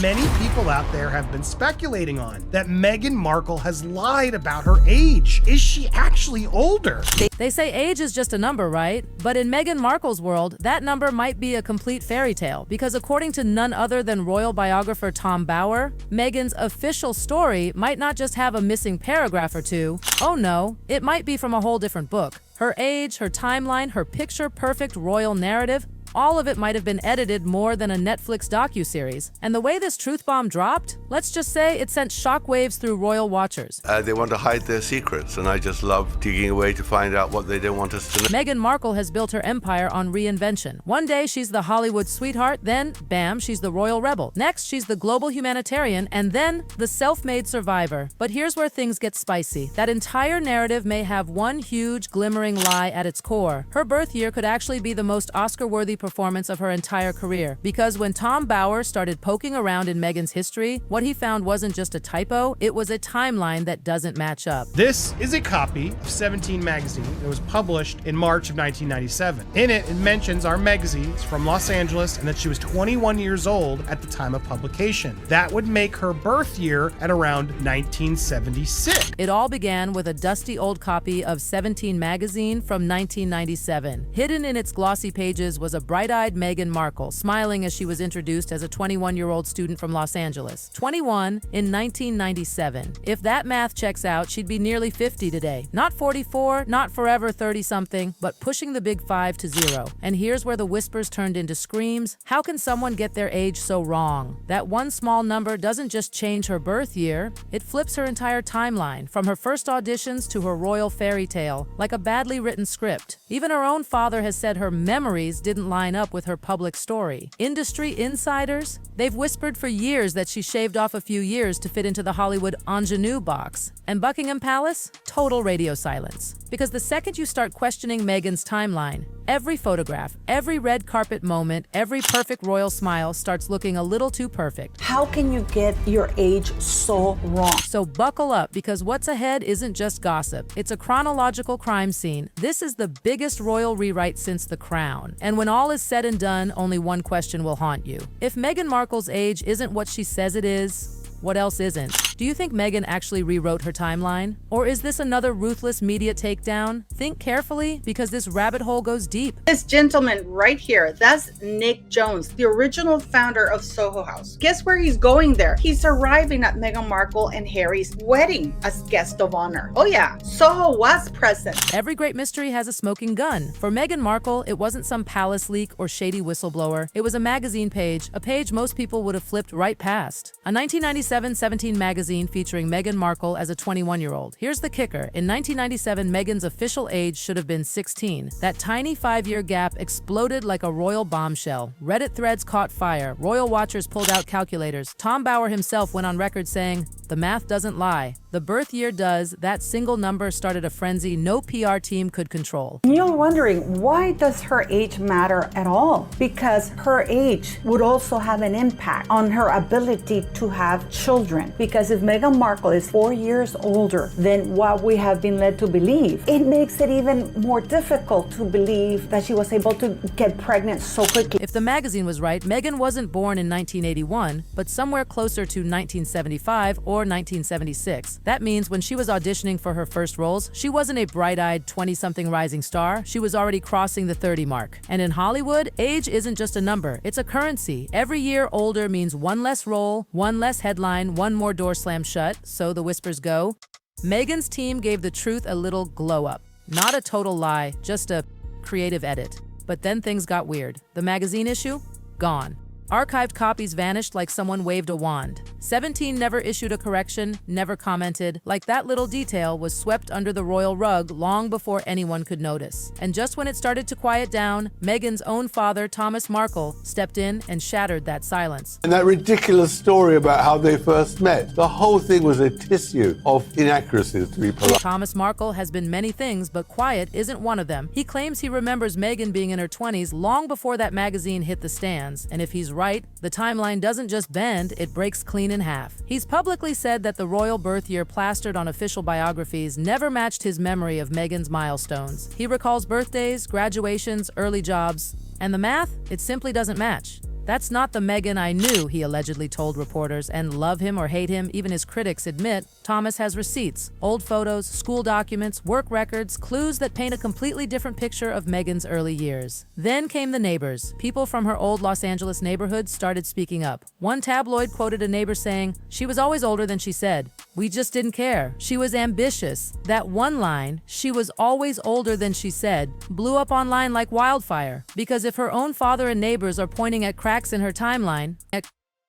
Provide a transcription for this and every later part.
many people out there have been speculating on, that Meghan Markle has lied about her age. Is she actually older? They say age is just a number, right? But in Meghan Markle's world, that number might be a complete fairy tale, because according to none other than royal biographer Tom Bower, Meghan's official story might not just have a missing paragraph or two. Oh no, it might be from a whole different book. Her age, her timeline, her picture-perfect royal narrative, all of it might have been edited more than a Netflix docuseries. And the way this truth bomb dropped, let's just say it sent shockwaves through royal watchers. They want to hide their secrets, and I just love digging away to find out what they don't want us to know. Meghan Markle has built her empire on reinvention. One day, she's the Hollywood sweetheart, then, bam, she's the royal rebel. Next, she's the global humanitarian, and then, the self-made survivor. But here's where things get spicy. That entire narrative may have one huge, glimmering lie at its core. Her birth year could actually be the most Oscar-worthy performance of her entire career. Because when Tom Bower started poking around in Meghan's history, what he found wasn't just a typo, it was a timeline that doesn't match up. This is a copy of 17 magazine that was published in March of 1997. In it, it mentions our Megzy is from Los Angeles and that she was 21 years old at the time of publication. That would make her birth year at around 1976. It all began with a dusty old copy of 17 magazine from 1997. Hidden in its glossy pages was a bright-eyed Meghan Markle, smiling as she was introduced as a 21-year-old student from Los Angeles. 21 in 1997. If that math checks out, she'd be nearly 50 today. Not 44, not forever 30-something, but pushing the big 5 to 0. And here's where the whispers turned into screams. How can someone get their age so wrong? That one small number doesn't just change her birth year, it flips her entire timeline, from her first auditions to her royal fairy tale, like a badly written script. Even her own father has said her memories didn't line up with her public story. Industry insiders? They've whispered for years that she shaved off a few years to fit into the Hollywood ingenue box. And Buckingham Palace? Total radio silence. Because the second you start questioning Meghan's timeline, every photograph, every red carpet moment, every perfect royal smile starts looking a little too perfect. How can you get your age so wrong? So buckle up, because what's ahead isn't just gossip. It's a chronological crime scene. This is the biggest royal rewrite since The Crown. And when all is said and done, only one question will haunt you. If Meghan Markle's age isn't what she says it is, what else isn't? Do you think Meghan actually rewrote her timeline? Or is this another ruthless media takedown? Think carefully, because this rabbit hole goes deep. This gentleman right here, that's Nick Jones, the original founder of Soho House. Guess where he's going there? He's arriving at Meghan Markle and Harry's wedding as guest of honor. Oh yeah, Soho was present. Every great mystery has a smoking gun. For Meghan Markle, it wasn't some palace leak or shady whistleblower. It was a magazine page, a page most people would have flipped right past. A 1997 17 magazine featuring Meghan Markle as a 21-year-old. Here's the kicker. In 1997, Meghan's official age should have been 16. That tiny 5-year gap exploded like a royal bombshell. Reddit threads caught fire. Royal watchers pulled out calculators. Tom Bower himself went on record saying, "The math doesn't lie. The birth year does." That single number started a frenzy no PR team could control. You're wondering, why does her age matter at all? Because her age would also have an impact on her ability to have children. Because if Meghan Markle is 4 years older than what we have been led to believe, it makes it even more difficult to believe that she was able to get pregnant so quickly. If the magazine was right, Meghan wasn't born in 1981, but somewhere closer to 1975 or 1976. That means when she was auditioning for her first roles, she wasn't a bright-eyed 20-something rising star. She was already crossing the 30 mark. And in Hollywood, age isn't just a number, it's a currency. Every year older means one less role, one less headline, one more door slammed shut, so the whispers go. Meghan's team gave the truth a little glow up. Not a total lie, just a creative edit. But then things got weird. The magazine issue? Gone. Archived copies vanished like someone waved a wand. 17 never issued a correction, never commented, like that little detail was swept under the royal rug long before anyone could notice. And just when it started to quiet down, Meghan's own father, Thomas Markle, stepped in and shattered that silence. And that ridiculous story about how they first met, the whole thing was a tissue of inaccuracies, to be polite. Thomas Markle has been many things, but quiet isn't one of them. He claims he remembers Meghan being in her 20s long before that magazine hit the stands, and if he's right, the timeline doesn't just bend, it breaks clean in half. He's publicly said that the royal birth year plastered on official biographies never matched his memory of Meghan's milestones. He recalls birthdays, graduations, early jobs, and the math, it simply doesn't match. "That's not the Meghan I knew," he allegedly told reporters, and love him or hate him, even his critics admit, Thomas has receipts, old photos, school documents, work records, clues that paint a completely different picture of Meghan's early years. Then came the neighbors. People from her old Los Angeles neighborhood started speaking up. One tabloid quoted a neighbor saying, "She was always older than she said. We just didn't care. She was ambitious." That one line, "She was always older than she said," blew up online like wildfire, because if her own father and neighbors are pointing at cracks in her timeline,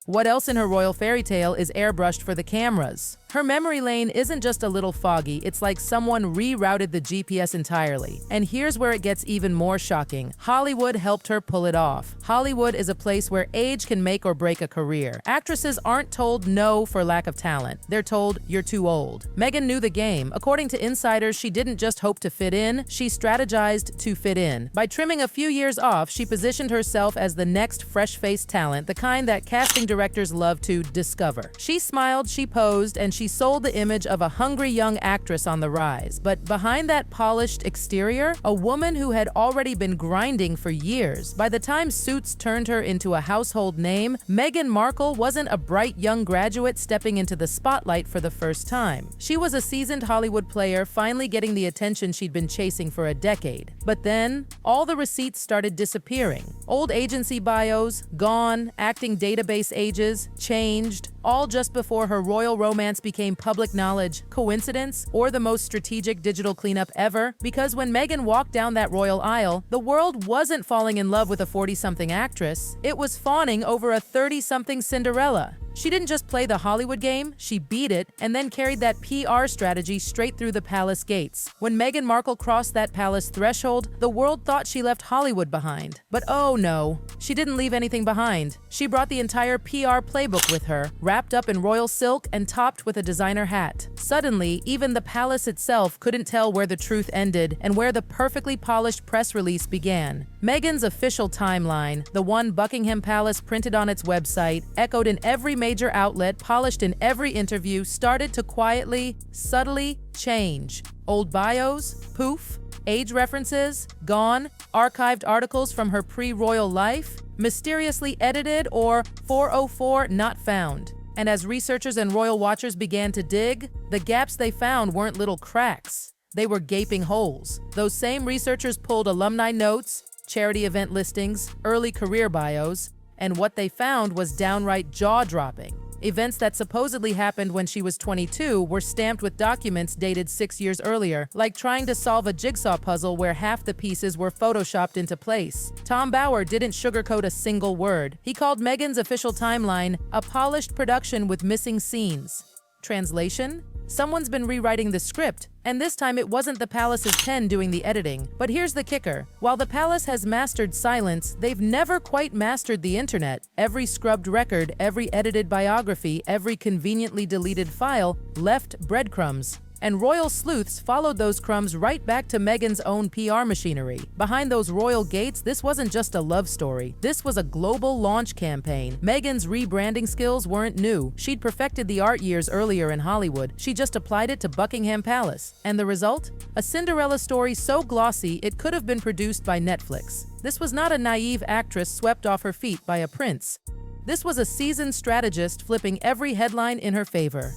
what else in her royal fairy tale is airbrushed for the cameras? Her memory lane isn't just a little foggy, it's like someone rerouted the GPS entirely. And here's where it gets even more shocking. Hollywood helped her pull it off. Hollywood is a place where age can make or break a career. Actresses aren't told no for lack of talent. They're told, "You're too old." Meghan knew the game. According to insiders, she didn't just hope to fit in, she strategized to fit in. By trimming a few years off, she positioned herself as the next fresh-faced talent, the kind that casting directors love to discover. She smiled, she posed, and she sold the image of a hungry young actress on the rise. But behind that polished exterior, a woman who had already been grinding for years. By the time Suits turned her into a household name, Meghan Markle wasn't a bright young graduate stepping into the spotlight for the first time. She was a seasoned Hollywood player, finally getting the attention she'd been chasing for a decade. But then, all the receipts started disappearing. Old agency bios, gone, acting database ages, changed, all just before her royal romance became public knowledge. Coincidence? Or the most strategic digital cleanup ever? Because when Meghan walked down that royal aisle, the world wasn't falling in love with a 40-something actress. It was fawning over a 30-something Cinderella. She didn't just play the Hollywood game, she beat it, and then carried that PR strategy straight through the palace gates. When Meghan Markle crossed that palace threshold, the world thought she left Hollywood behind. But oh no, she didn't leave anything behind. She brought the entire PR playbook with her, wrapped up in royal silk and topped with a designer hat. Suddenly, even the palace itself couldn't tell where the truth ended and where the perfectly polished press release began. Meghan's official timeline, the one Buckingham Palace printed on its website, echoed in every major outlet, polished in every interview, started to quietly, subtly change. Old bios, poof. Age references, gone. Archived articles from her pre-royal life, mysteriously edited or 404 not found. And as researchers and royal watchers began to dig, the gaps they found weren't little cracks. They were gaping holes. Those same researchers pulled alumni notes, charity event listings, early career bios, and what they found was downright jaw-dropping. Events that supposedly happened when she was 22 were stamped with documents dated 6 years earlier, like trying to solve a jigsaw puzzle where half the pieces were photoshopped into place. Tom Bower didn't sugarcoat a single word. He called Meghan's official timeline a polished production with missing scenes. Translation? Someone's been rewriting the script, and this time it wasn't the palace's pen doing the editing. But here's the kicker. While the palace has mastered silence, they've never quite mastered the internet. Every scrubbed record, every edited biography, every conveniently deleted file left breadcrumbs. And royal sleuths followed those crumbs right back to Meghan's own PR machinery. Behind those royal gates, this wasn't just a love story. This was a global launch campaign. Meghan's rebranding skills weren't new. She'd perfected the art years earlier in Hollywood. She just applied it to Buckingham Palace. And the result? A Cinderella story so glossy it could have been produced by Netflix. This was not a naive actress swept off her feet by a prince. This was a seasoned strategist flipping every headline in her favor.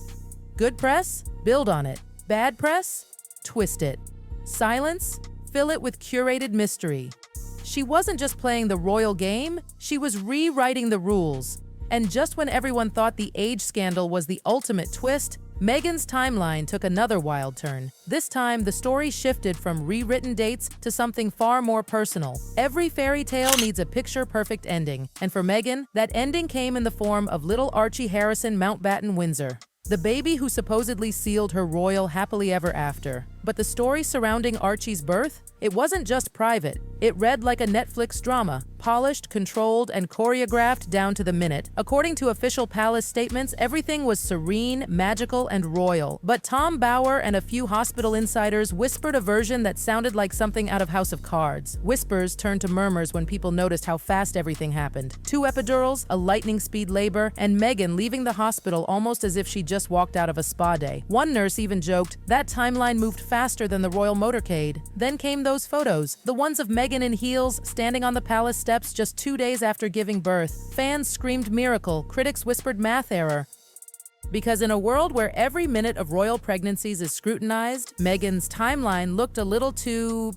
Good press? Build on it. Bad press? Twist it. Silence? Fill it with curated mystery. She wasn't just playing the royal game, she was rewriting the rules. And just when everyone thought the age scandal was the ultimate twist, Meghan's timeline took another wild turn. This time, the story shifted from rewritten dates to something far more personal. Every fairy tale needs a picture-perfect ending, and for Meghan, that ending came in the form of little Archie Harrison Mountbatten Windsor, the baby who supposedly sealed her royal happily ever after. But the story surrounding Archie's birth? It wasn't just private. It read like a Netflix drama, polished, controlled, and choreographed down to the minute. According to official palace statements, everything was serene, magical, and royal. But Tom Bower and a few hospital insiders whispered a version that sounded like something out of House of Cards. Whispers turned to murmurs when people noticed how fast everything happened. 2 epidurals, a lightning-speed labor, and Meghan leaving the hospital almost as if she just walked out of a spa day. One nurse even joked, "That timeline moved fast faster than the royal motorcade. Then came those photos, the ones of Meghan in heels, standing on the palace steps just 2 days after giving birth. Fans screamed miracle, critics whispered math error. Because in a world where every minute of royal pregnancies is scrutinized, Meghan's timeline looked a little too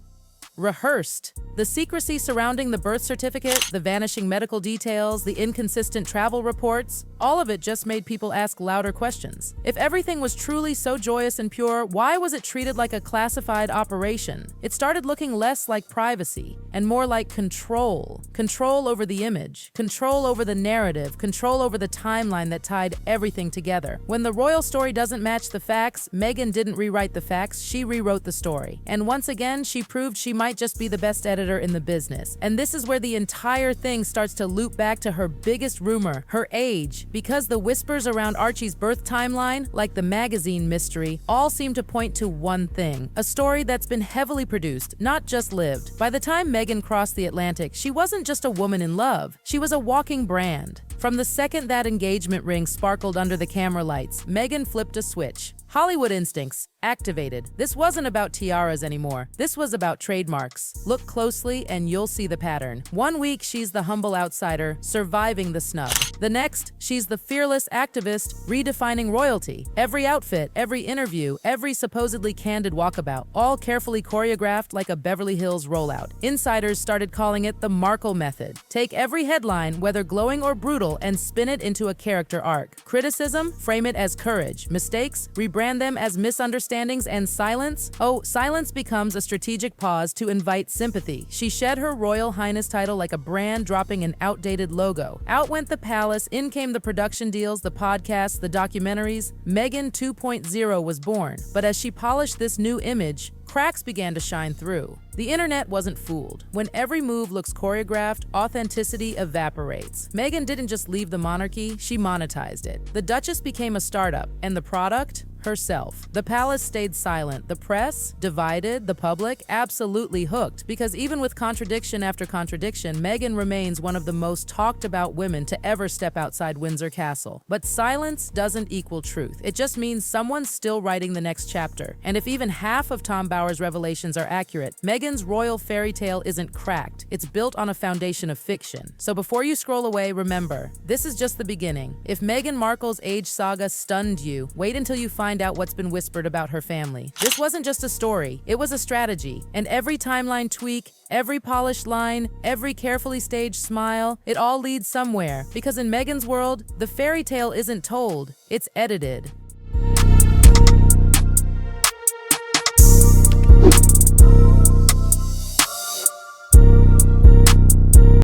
rehearsed. The secrecy surrounding the birth certificate, the vanishing medical details, the inconsistent travel reports, all of it just made people ask louder questions. If everything was truly so joyous and pure, why was it treated like a classified operation? It started looking less like privacy and more like control. Control over the image, control over the narrative, control over the timeline that tied everything together. When the royal story doesn't match the facts, Meghan didn't rewrite the facts, she rewrote the story. And once again, she proved she might just be the best editor in the business. And this is where the entire thing starts to loop back to her biggest rumor, her age. Because the whispers around Archie's birth timeline, like the magazine mystery, all seem to point to one thing, a story that's been heavily produced, not just lived. By the time Meghan crossed the Atlantic, she wasn't just a woman in love, she was a walking brand. From the second that engagement ring sparkled under the camera lights, Meghan flipped a switch. Hollywood instincts activated. This wasn't about tiaras anymore. This was about trademarks. Look closely and you'll see the pattern. 1 week, she's the humble outsider, surviving the snub. The next, she's the fearless activist, redefining royalty. Every outfit, every interview, every supposedly candid walkabout, all carefully choreographed like a Beverly Hills rollout. Insiders started calling it the Markle method. Take every headline, whether glowing or brutal, and spin it into a character arc. Criticism, frame it as courage. Mistakes, rebrand them as misunderstandings, and silence? Oh, silence becomes a strategic pause to invite sympathy. She shed her Royal Highness title like a brand dropping an outdated logo. Out went the palace, in came the production deals, the podcasts, the documentaries. Meghan 2.0 was born. But as she polished this new image, cracks began to shine through. The internet wasn't fooled. When every move looks choreographed, authenticity evaporates. Meghan didn't just leave the monarchy, she monetized it. The Duchess became a startup, and the product? Herself. The palace stayed silent. The press? Divided. The public? Absolutely hooked. Because even with contradiction after contradiction, Meghan remains one of the most talked about women to ever step outside Windsor Castle. But silence doesn't equal truth. It just means someone's still writing the next chapter. And if even half of Tom Bower's revelations are accurate, Meghan's royal fairy tale isn't cracked. It's built on a foundation of fiction. So before you scroll away, remember, this is just the beginning. If Meghan Markle's age saga stunned you, wait until you find out what's been whispered about her family. This wasn't just a story, it was a strategy. And every timeline tweak, every polished line, every carefully staged smile, it all leads somewhere. Because in Meghan's world, the fairy tale isn't told, it's edited.